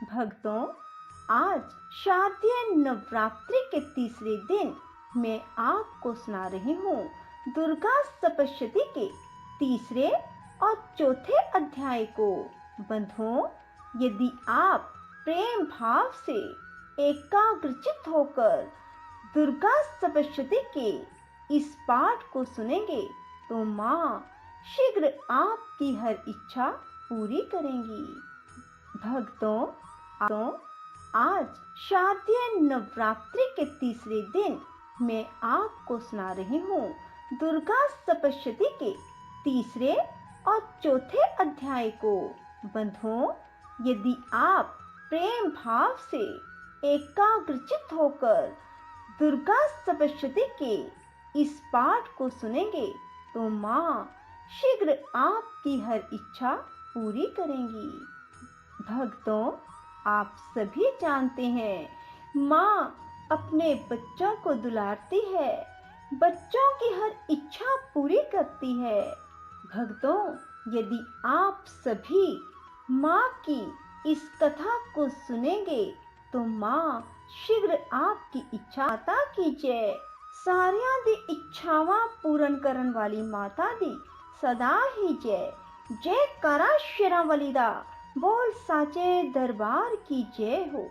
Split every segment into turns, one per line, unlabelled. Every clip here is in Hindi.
भक्तों, आज शारदीय नवरात्रि के तीसरे दिन मैं आपको सुना रही हूँ दुर्गा सप्तशती के तीसरे और चौथे अध्याय को। बंधुओं, यदि आप प्रेम भाव से एकाग्रचित होकर दुर्गा सप्तशती के इस पाठ को सुनेंगे तो माँ शीघ्र आपकी हर इच्छा पूरी करेंगी। भक्तों, आज शारदीय नवरात्रि के तीसरे दिन मैं आपको सुना रही हूँ दुर्गा सप्तशती के तीसरे और चौथे अध्याय को। बंधुओं, यदि आप प्रेम भाव से एकाग्रचित होकर दुर्गा सप्तशती के इस पाठ को सुनेंगे तो माँ शीघ्र आपकी हर इच्छा पूरी करेंगी। भक्तों, आप सभी जानते हैं माँ अपने बच्चों को दुलारती है, बच्चों की हर इच्छा पूरी करती है। भक्तों, यदि आप सभी माँ की इस कथा को सुनेंगे तो माँ शीघ्र आपकी इच्छा माता की जय। सारियां दी इच्छावां पूर्ण करन वाली माता दी सदा ही जय। जय करा शेरावाली दा, बोल साचे दरबार की जय हो।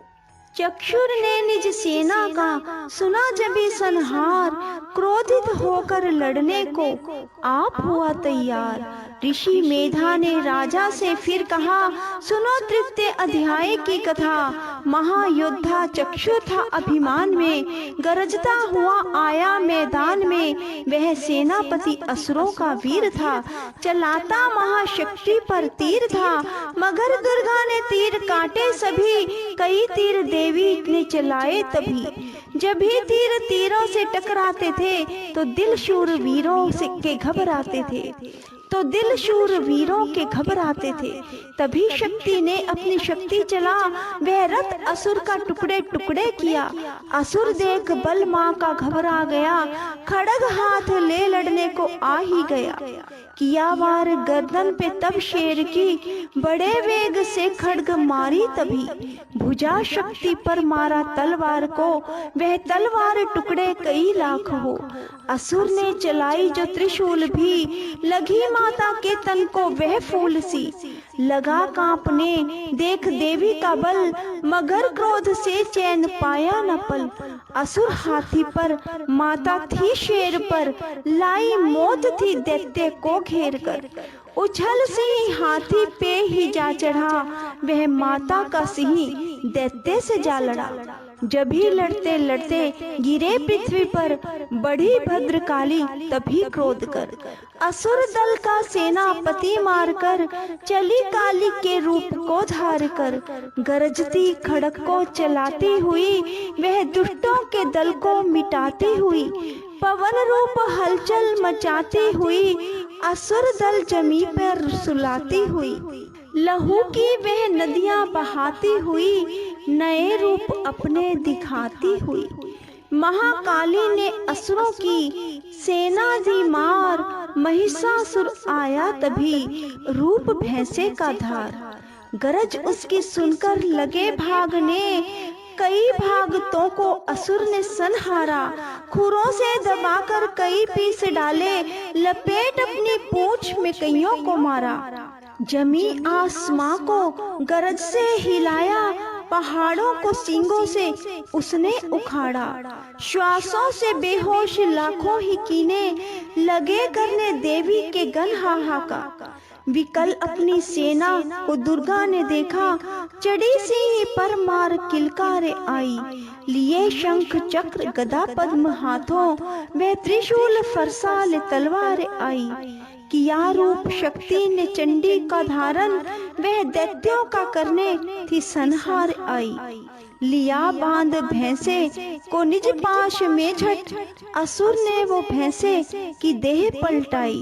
चक्षुर ने निज सेना का सुना जबी संहार, क्रोधित होकर लड़ने को आप हुआ तैयार। ऋषि मेधा ने राजा से फिर कहा, सुनो तृतीय अध्याय की कथा। महायोद्धा चक्षुर था अभिमान में, गरजता हुआ आया मैदान में। वह सेनापति असुरों का वीर था, चलाता महाशक्ति पर तीर था। मगर दुर्गा ने तीर काटे सभी, कई तीर देवी ने चलाए तभी। जब भी तीर तीरों से टकराते थे तो दिल शूर वीरों से के घबराते थे। तभी शक्ति ने अपनी शक्ति चला, वह रथ असुर का टुकड़े टुकड़े किया। असुर देख बल माँ का घबरा गया, खड़ग हाथ ले लड़ने को आ ही गया। किया वार गर्दन पे तब शेर की, बड़े वेग से खड्ग मारी तभी। भुजा शक्ति पर मारा तलवार को, वह तलवार टुकड़े कई लाख हो। असुर ने चलाई जो त्रिशूल भी, लगी माता के तन को वह फूल सी। लगा कांपने देख देवी का बल, मगर क्रोध से चैन पाया न पल। असुर हाथी पर, माता थी शेर पर, लाई मौत थी दैत्य को घेर कर। उछल सिंह हाथी पे ही जा चढ़ा, वह माता का सिंह दैत्य से जा लड़ा। जब ही लड़ते लड़ते गिरे पृथ्वी पर, बढ़ी भद्रकाली तभी क्रोध कर। असुर दल का सेनापति मारकर, चली काली के रूप को धार कर। गरजती खड़ग को चलाती हुई, वह दुष्टों के दल को मिटाती हुई। पवन रूप हलचल मचाती हुई, असुर दल जमी पर सुलाती हुई। लहू की वह नदियां बहाती हुई, नए रूप अपने दिखाती हुई। महाकाली ने असुरों की सेना दी मार, महिषासुर आया तभी, रूप भैंसे का धार। गरज उसकी सुनकर लगे भागने, कई भागतों को असुर ने संहारा। खुरों से दबाकर कई पीस डाले, लपेट अपनी पूंछ में कईयों को मारा। जमी आसमां को गरज से हिलाया, पहाड़ों को सींगों से उसने उखाड़ा। श्वासों से बेहोश लाखों ही कीने, लगे करने देवी के गण हाहाकार। विकल अपनी सेना को दुर्गा ने देखा, चढ़ी सिंह पर मार किलकारे आई। लिए शंख चक्र गदा पद्म हाथों, वह त्रिशूल फरसाल तलवार आई। किया रूप शक्ति ने चंडी का धारण, वह दैत्यों का करने थी संहार आई। लिया बांध भैंसे को निज पाश में झट, असुर ने वो भैंसे की देह पलटाई।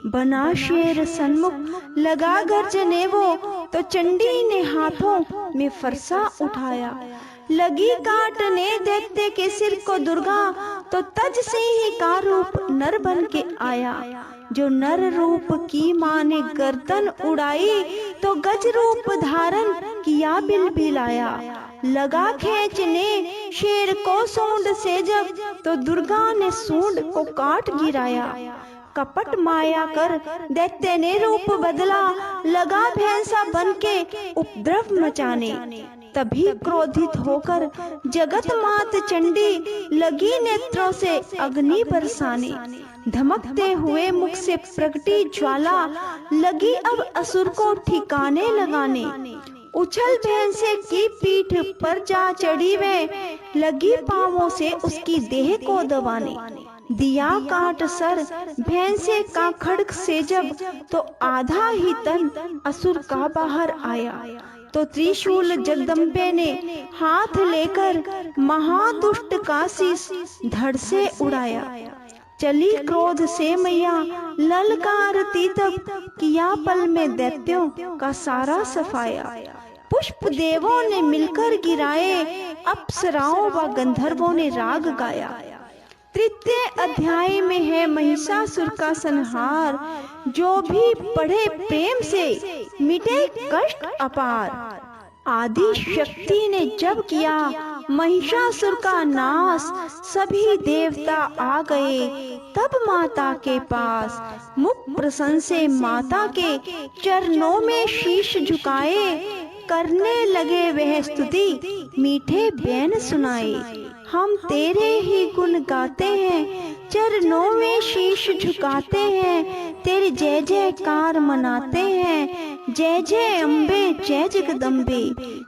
बना शेर सन्मुख लगा गर्जने वो, तो चंडी ने हाथों में फरसा उठाया। लगी काटने दैत्य के सिर को दुर्गा, तो तज सिंह का रूप नर बन के आया। जो नर रूप की माँ ने गर्दन उड़ाई, तो गज रूप धारण किया बिलबिलाया। लगा खींचने शेर को सूंड से जब, तो दुर्गा ने सूंड को काट गिराया। कपट माया कर दैत्य ने रूप बदला, लगा भैंसा बन के उपद्रव मचाने। तभी क्रोधित होकर जगत मात चंडी लगी नेत्रों से अग्नि बरसाने। धमकते हुए मुख से प्रकटी ज्वाला, लगी अब असुर को ठिकाने लगाने। उछल भैंसे की पीठ पर जा चढ़ी वे, लगी पांवों से उसकी देह को दबाने। दिया काट सर भैंसे का खड्ग से जब, तो आधा ही तन असुर का बाहर आया। तो त्रिशूल जगदम्बे ने हाथ लेकर महादुष्ट का शीश धड़ से उड़ाया। चली क्रोध से मैया ललकारती, तब किया पल में दैत्यों का सारा सफाया। पुष्प देवों ने मिलकर गिराए, अप्सराओं व गंधर्वों ने राग गाया। तृतीय अध्याय में है महिषासुर का संहार, जो भी पढ़े प्रेम से मिटे कष्ट अपार। आदि शक्ति ने जब किया महिषासुर का नाश, सभी देवता आ गए तब माता के पास। मुख प्रसन्न से माता के चरणों में शीश झुकाए, करने लगे वह स्तुति मीठे बैन सुनाए। हम तेरे ही गुण गाते हैं, चरणों में शीश झुकाते हैं, तेरे जय जयकार मनाते हैं। जय जय अम्बे जय जगदम्बे,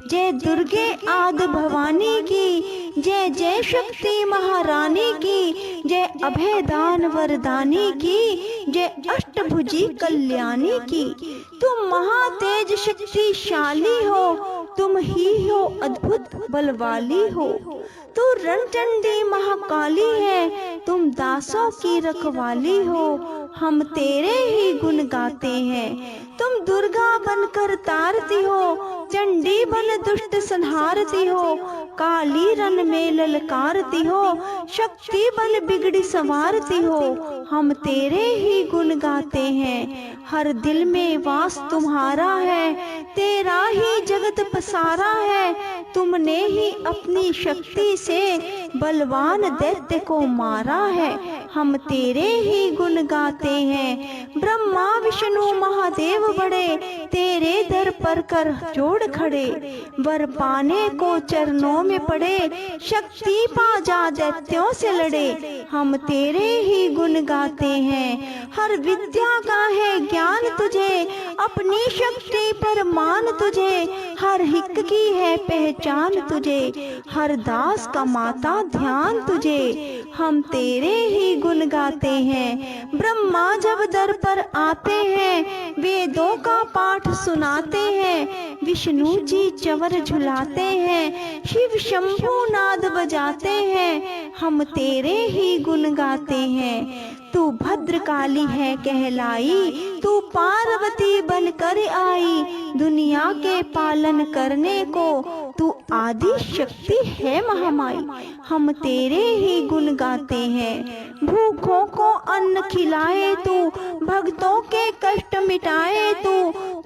जय दुर्गे आदि भवानी की, जय जय शक्ति महारानी की, जय अभय दान वरदानी की, जय अष्टभुजी कल्याणी की। तुम महातेज शक्तिशाली हो, तुम ही हो अद्भुत बलवाली हो। तू रणचंडी महाकाली है, तुम दासों की रखवाली हो। हम तेरे ही गुण गाते हैं। तुम दुर्गा बनकर तारती हो, चंडी बन दुष्ट संहारती हो। काली रन में ललकारती हो, शक्ति बन बिगड़ी संवारती हो। हम तेरे ही गुण गाते हैं। हर दिल में वास तुम्हारा है, तेरा ही जगत पसारा है। तुमने ही अपनी शक्ति से बलवान दैत्य को मारा है। हम तेरे ही गुण गाते हैं। ब्रह्मा विष्णु महादेव बड़े, तेरे दर पर कर जोड़ खड़े। वर पाने को चरणों में पड़े, शक्ति पा जा दैत्यों से लड़े। हम तेरे ही गुण गाते हैं। हर विद्या का है ज्ञान तुझे, अपनी शक्ति पर मान तुझे। हर हिक की है पहचान तुझे, हर दास का माता ध्यान तुझे। हम तेरे ही गुण गाते हैं। ब्रह्मा जब दर पर आते हैं, वेदों का पाठ सुनाते हैं। विष्णु जी चवर झुलाते हैं, शिव शंभु नाद बजाते हैं। हम तेरे ही गुण गाते हैं। तू भद्रकाली है कहलाई, तू पार्वती बनकर आई। दुनिया के पालन करने को तू आदि शक्ति है महामाई। हम तेरे ही गुण गाते हैं। भूखों को अन्न खिलाए तू, भक्तों के कष्ट मिटाए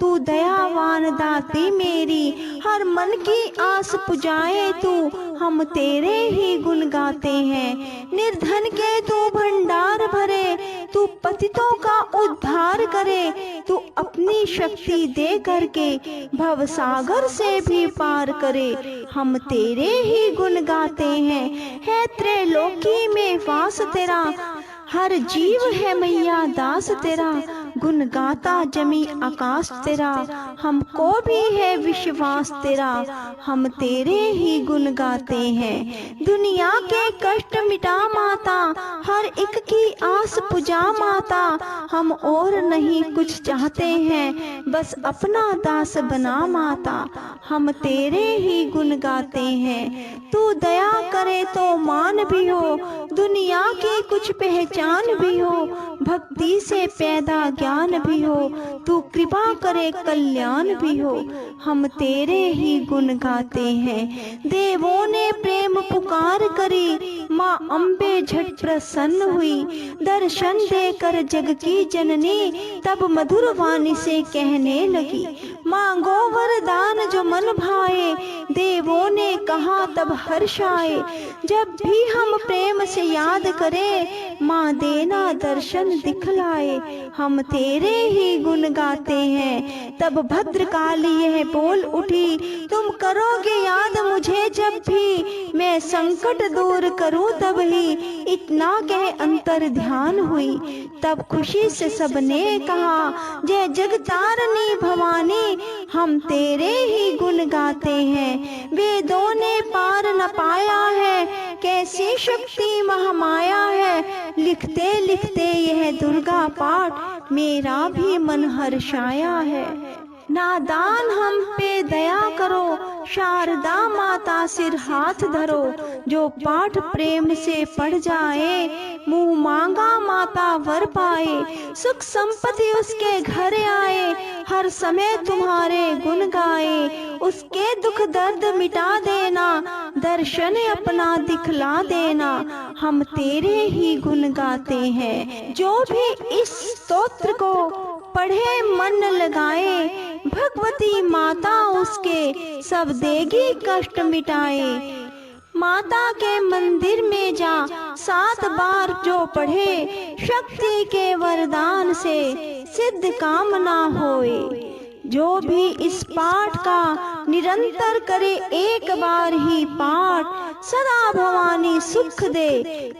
तू दयावान दाती मेरी, हर मन की आस पुजाए तू। हम तेरे ही गुण गाते हैं। निर्धन के तू भंडार भरे, तू पतितों का उद्धार करे। तू अपनी शक्ति दे करके भवसागर से भी पार करे। हम तेरे ही गुण गाते हैं। है त्रैलोकी में वास तेरा, हर जीव है मैया दास तेरा। गुण गाता जमी आकाश तेरा, हमको भी है विश्वास तेरा। हम तेरे ही गुण गाते हैं। दुनिया के कष्ट मिटा माता, हर एक की आस पुजा माता। हम और नहीं कुछ चाहते हैं, बस अपना दास बना माता। हम तेरे ही गुण गाते हैं। तू दया करे तो मान भी हो, दुनिया की कुछ पहचान भी हो, भक्ति से पैदा ज्ञान भी हो, तू कृपा करे कल्याण भी हो। हम तेरे ही गुण गाते हैं। देवों ने प्रेम पुकार करी, माँ अम्बे झट प्रसन्न हुई, दर्शन देकर जग की जननी तब मधुर वाणी से कहने लगी, मांगो वरदान जो मन भाए। देवों ने कहा तब हर्ष आए, जब भी हम प्रेम से याद करें, माँ देना दर्शन दिखलाए। हम तेरे ही गुण गाते हैं। तब भद्रकाली यह बोल उठी, तुम करोगे याद मुझे जब भी, मैं संकट दूर करूं तब ही। इतना कह अंतर ध्यान हुई, तब खुशी से सबने कहा, जय जगतारनी भवानी, हम तेरे ही गुण गाते हैं। वेदों ने पार न पाया है, कैसी शक्ति महामाया है। लिखते लिखते यह दुर्गा पाठ, मेरा भी मन हर्षाया है। नादान हम पे दया करो, शारदा माता सिर हाथ धरो। जो पाठ प्रेम से पढ़ जाए, मुंह मांगा माता वर पाए। सुख संपत्ति उसके घर आए, हर समय तुम्हारे गुण गाए। उसके दुख दर्द मिटा देना, दर्शन अपना दिखला देना। हम तेरे ही गुण गाते हैं। जो भी इस स्तोत्र को पढ़े मन लगाए, भगवती माता उसके सब देगी कष्ट मिटाए। माता के मंदिर में जा 7 बार जो पढ़े, शक्ति के वरदान से सिद्ध कामना होए। जो भी इस पाठ का निरंतर करे एक बार ही पाठ, सदा भवानी सुख दे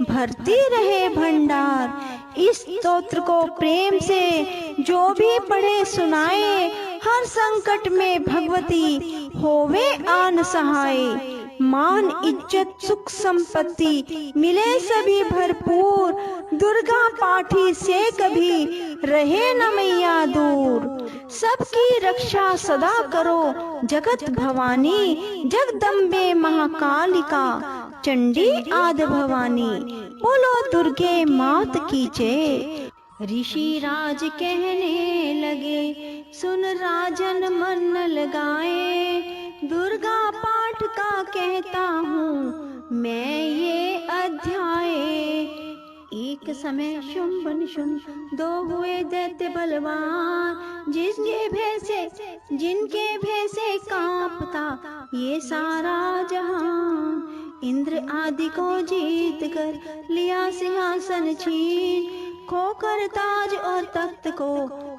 भरती रहे भंडार। इस स्तोत्र को प्रेम से जो भी पढ़े सुनाए, हर संकट में भगवती होवे आन सहाय। मान इज्जत सुख संपत्ति मिले सभी भरपूर, दुर्गा पाठी से कभी रहे न मैया दूर। सबकी रक्षा सदा करो जगत भवानी, जगदम्बे महाकालिका चंडी आद भवानी। बोलो दुर्गे मात की जय। ऋषि राज कहने लगे, सुन राजन मन लगाए। दुर्गा पाठ का कहता हूँ मैं ये अध्याय। एक समय शुंभ निशुंभ 2 हुए दैत्य बलवान, जिनके भय से कांपता ये सारा जहां। इंद्र आदि को जीत कर लिया सिंहासन छीन, खोकर ताज और तख्त को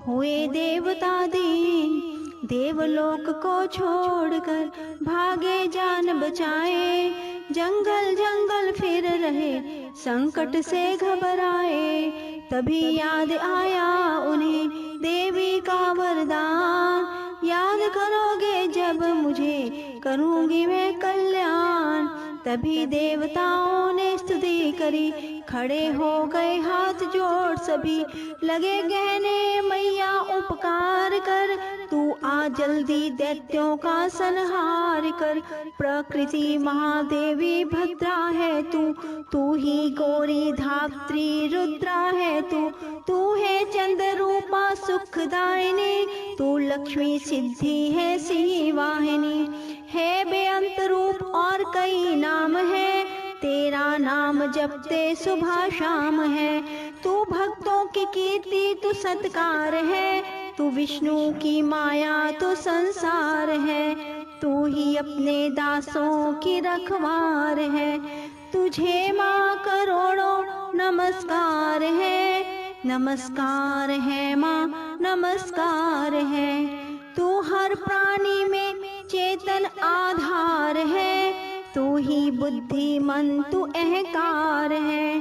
हुए देवता दीन। देवलोक को छोड़कर भागे जान बचाए, जंगल जंगल फिर रहे संकट से घबराए। तभी याद आया उन्हें देवी का वरदान, याद करोगे जब मुझे करूंगी मैं कल्याण। तभी देवताओं ने स्तुति करी, खड़े हो गए हाथ जोड़ सभी। लगे कहने मैया उपकार कर, तू आ जल्दी दैत्यों का संहार कर। प्रकृति महादेवी भद्रा है तू ही गौरी धात्री रुद्रा है तू है चंद्र रूपा सुखदायिनी। तू लक्ष्मी सिद्धि है सिंहवाहिनी, है बेअंत रूप और कई नाम है। तेरा नाम जपते सुबह शाम है। तू भक्तों की कीर्ति तू सत्कार है, तू विष्णु की माया तू संसार है। तू ही अपने दासों की रखवार है, तुझे माँ करोड़ों नमस्कार है। नमस्कार है माँ नमस्कार है। तू हर प्राणी में चेतन आधार है, तू ही बुद्धिमन तू अहंकार है।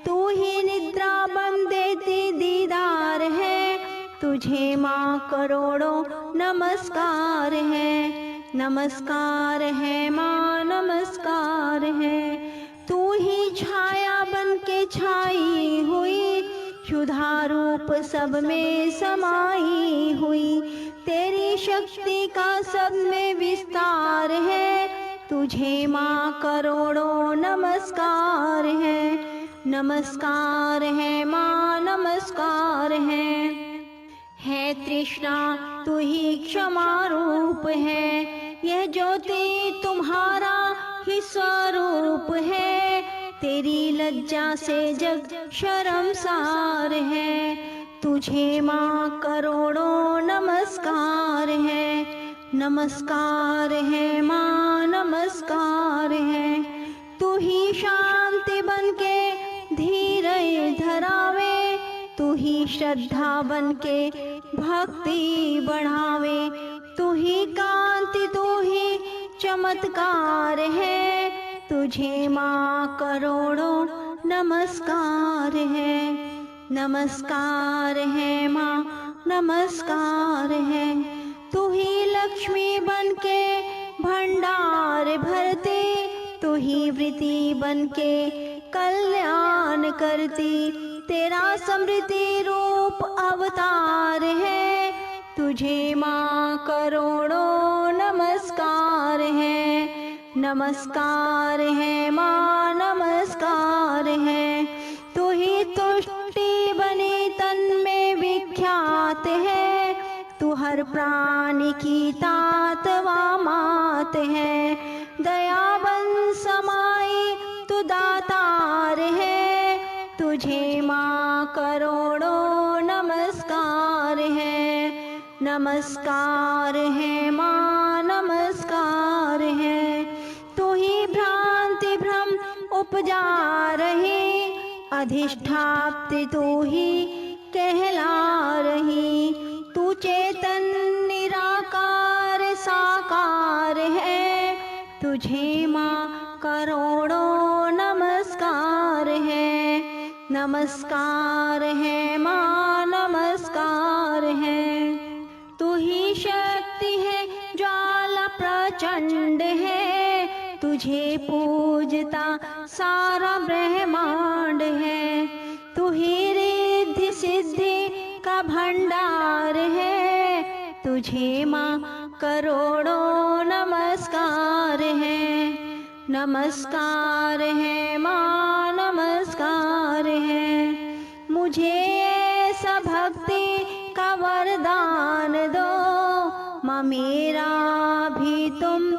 तू ही निद्रा बन देती दीदार है, तुझे माँ करोड़ों नमस्कार है। नमस्कार है माँ नमस्कार है। तू ही छाया बन के छाई हुई, क्षुधा रूप सब में समाई हुई। तेरी शक्ति का सब में विस्तार तुझे माँ करोड़ों नमस्कार है, नमस्कार है माँ, नमस्कार है तृष्णा तू ही क्षमा रूप है, यह ज्योति तुम्हारा ही स्वरूप है, तेरी लज्जा से जग शर्मसार है। तुझे माँ करोड़ों नमस्कार है, नमस्कार है माँ, नमस्कार है। तू ही शांति बनके धीरे धरावे, तू ही श्रद्धा बनके भक्ति बढ़ावे, तू ही कांति तू ही चमत्कार है। तुझे माँ करोड़ों नमस्कार है, नमस्कार है माँ, नमस्कार है। तू ही लक्ष्मी बनके भंडार भरती, तू ही वृत्ति बनके कल्याण करती, तेरा समृद्धि रूप अवतार है। तुझे माँ करोड़ों नमस्कार है, नमस्कार है माँ, नमस्कार है। तू ही तुष्टि बनी तन में विख्यात है, तू हर प्राणी की तात व मात है। दयाबन समाई तू दातार है, तुझे माँ करोड़ों नमस्कार है, नमस्कार है माँ, नमस्कार है। तू ही भ्रांति भ्रम उपजा रही, अधिष्ठात्री तू ही कहला रही, तू चेतन निराकार साकार है। तुझे माँ करोड़ों नमस्कार है, नमस्कार है माँ, नमस्कार है। तू ही शक्ति है ज्वाला प्रचंड है, तुझे पूजता सारा ब्रह्मांड है। तू ही रिद्धि सिद्धि का भंडार है, तुझे माँ करोड़ों नमस्कार है, नमस्कार है माँ, नमस्कार है। मुझे ऐसा भक्ति का वरदान दो, माँ मेरा भी तुम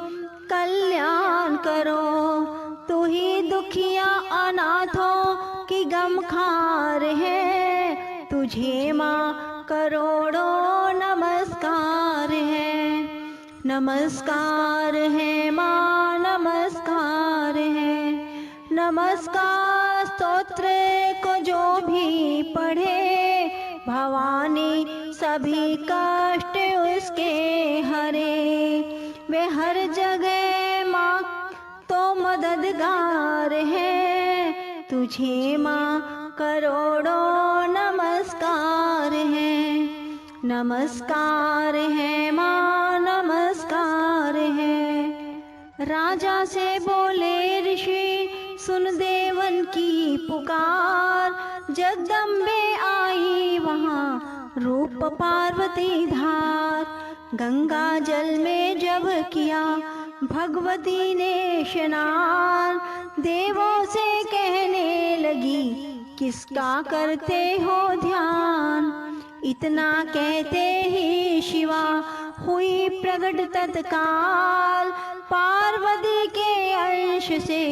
कल्याण करो। तू ही दुखिया अनाथों की गमखार है, तुझे माँ करोड़ों नमस्कार है, नमस्कार है माँ, नमस्कार है। नमस्कार स्तोत्र को जो भी पढ़े, भवानी सभी कष्ट उसके हरे। वे हर जगह माँ तो मददगार है, तुझे माँ करोड़ों नमस्कार है, नमस्कार है माँ, नमस्कार है। राजा से बोले ऋषि सुन देवन की पुकार, जगदम्बे आई वहाँ रूप पार्वती धार। गंगा जल में जब किया भगवती ने स्नान, देवों से कहने लगी किसका करते हो ध्यान। इतना कहते ही शिवा हुई प्रकट तत्काल, पार्वती के अंश से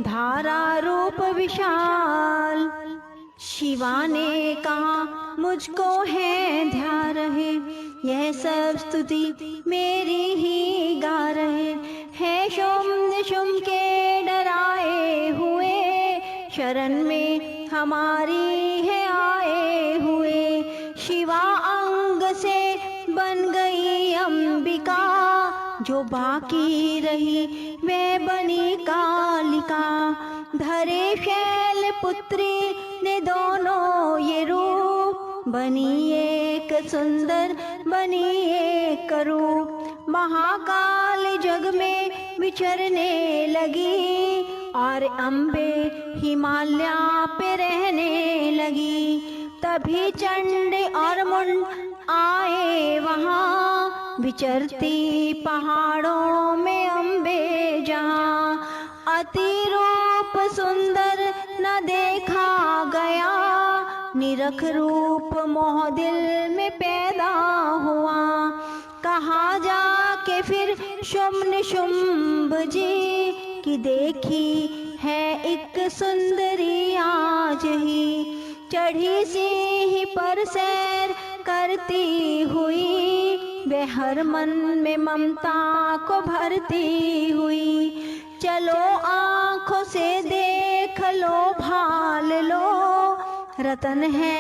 धारा रूप विशाल। शिवा ने कहा मुझको है ध्यान रहे, यह सब स्तुति मेरी ही गा रहे। है शुम निशुम के डराए हुए, शरण में हमारी है आए हुए। शिवा अंग से बन गई अंबिका, जो बाकी रही वे बनी कालिका। धरे शैल पुत्री ने दोनों ये रूप, बनी एक सुंदर बनी एक रूप। महाकाल जग में विचरने लगी, और अम्बे हिमालय पे रहने लगी। तभी चंड और मुंड आए वहाँ, विचरती पहाड़ों में अम्बे जहाँ। अति रूप सुंदर न देखा गया, निरख रूप मोह दिल में पैदा हुआ। कहा जाके फिर शुम्भ शुम्भ जी कि देखी है एक सुंदरी आज ही, चढ़ी सिंह पर सैर करती हुई, वह हर मन में ममता को भरती हुई। चलो आँखों से देख लो भाल लो, रतन है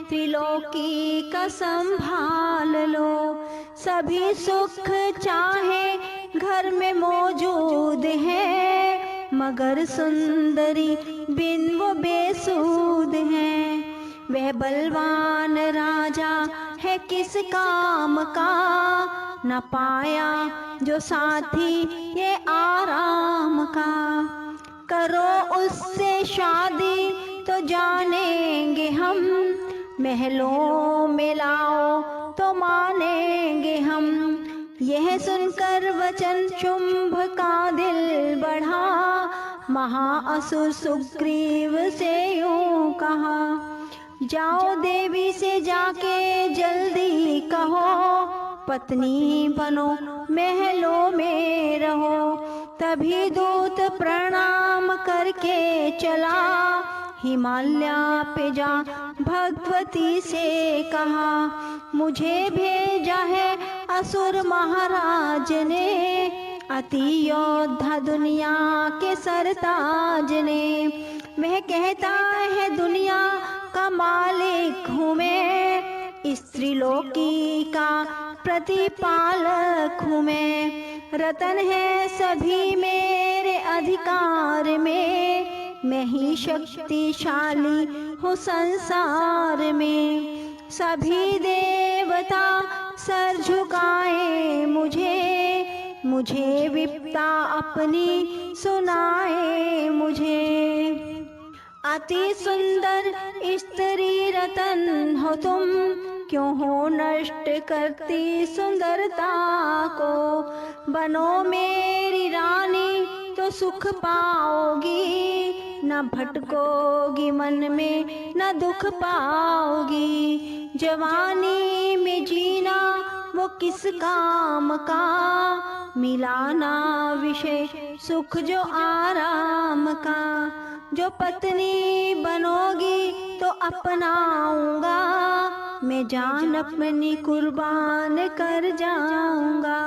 त्रिलोकी का संभाल लो। सभी सुख चाहे घर में मौजूद है, मगर सुंदरी बिन वो बेसूद है। वह बलवान राजा है किस काम का, न पाया जो साथी ये आराम का। करो उससे शादी तो जानेंगे हम, महलों में लाओ तो मानेंगे हम। यह सुनकर वचन शुंभ का दिल बढ़ा, महाअसुर सुग्रीव से यूं कहा, जाओ देवी से जाके जल्दी कहो, पत्नी बनो महलों में रहो। तभी दूत प्रणाम करके चला, हिमालय पे जा भगवती से कहा, मुझे भेजा है असुर महाराज ने, अति योद्धा दुनिया के सरताज ने। वह कहता है दुनिया का मालिक हूँ मैं, स्त्रीलोकी का प्रतिपालक हूँ मैं। रतन है सभी मेरे अधिकार में, मैं ही शक्तिशाली हूँ संसार में। सभी देवता सर झुकाए मुझे, मुझे विपदा अपनी सुनाए मुझे। अति सुंदर स्त्री रतन हो तुम, क्यों हो नष्ट करती सुंदरता को। बनो मेरी रानी तो सुख पाओगी, न भटकोगी मन में न दुख पाओगी। जवानी में जीना वो किस काम का, मिलाना विषय सुख जो आराम का। जो पत्नी बनोगी तो अपनाऊंगा, मैं जान अपनी कुर्बान कर जाऊंगा।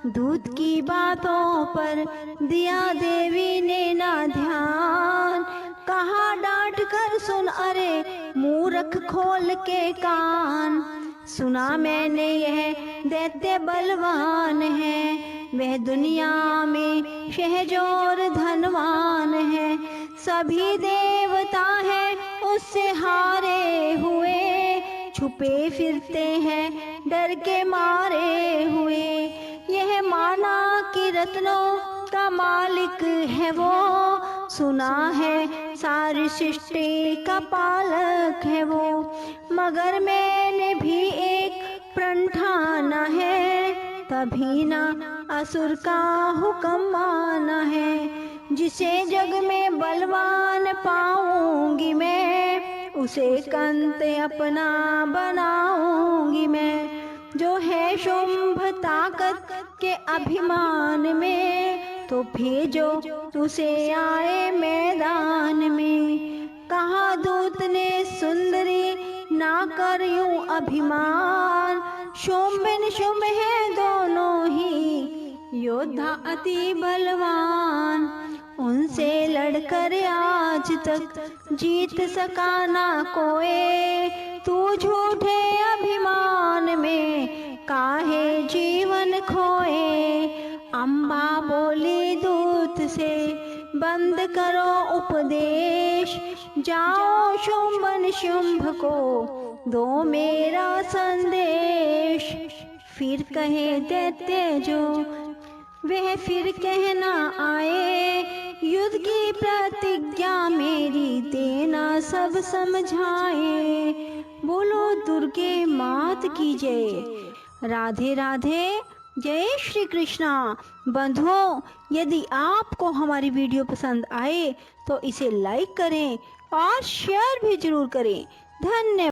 दूध की बातों पर दिया देवी ने ना ध्यान, कहा डांट कर सुन अरे मूर्ख खोल के कान। सुना मैंने यह दैत्य बलवान है, वह दुनिया में शहजोर धनवान है। सभी देवता हैं उससे हारे हुए, छुपे फिरते हैं डर के मारे हुए। यह माना कि रत्नों का मालिक है वो, सुना है सारी सृष्टि का पालक है वो। मगर मैंने भी एक प्रण ठाना है, तभी ना असुर का हुक्म माना है। जिसे जग में बलवान पाऊंगी मैं, उसे कंत अपना बनाऊंगी मैं। जो है शुंभ ताकत के अभिमान में, तो भेजो उसे आए मैदान में। कहा दूत ने सुंदरी ना कर यूं अभिमान, शुंभ निशुंभ है दोनों ही योद्धा अति बलवान। उनसे लड़कर आज तक जीत सका ना कोई, तू झूठे अभिमान में काहे जीवन खोए। अम्बा बोली दूत से बंद करो उपदेश, जाओ शुंभ निशुंभ को दो मेरा संदेश। फिर कहे दैत्य जो वह फिर कहना आए, युद्ध की प्रतिज्ञा मेरी देना सब समझाए। बोलो दुर्गे मात की जय। राधे राधे। जय श्री कृष्णा। बंधुओं, यदि आपको हमारी वीडियो पसंद आए तो इसे लाइक करें और शेयर भी जरूर करें। धन्यवाद।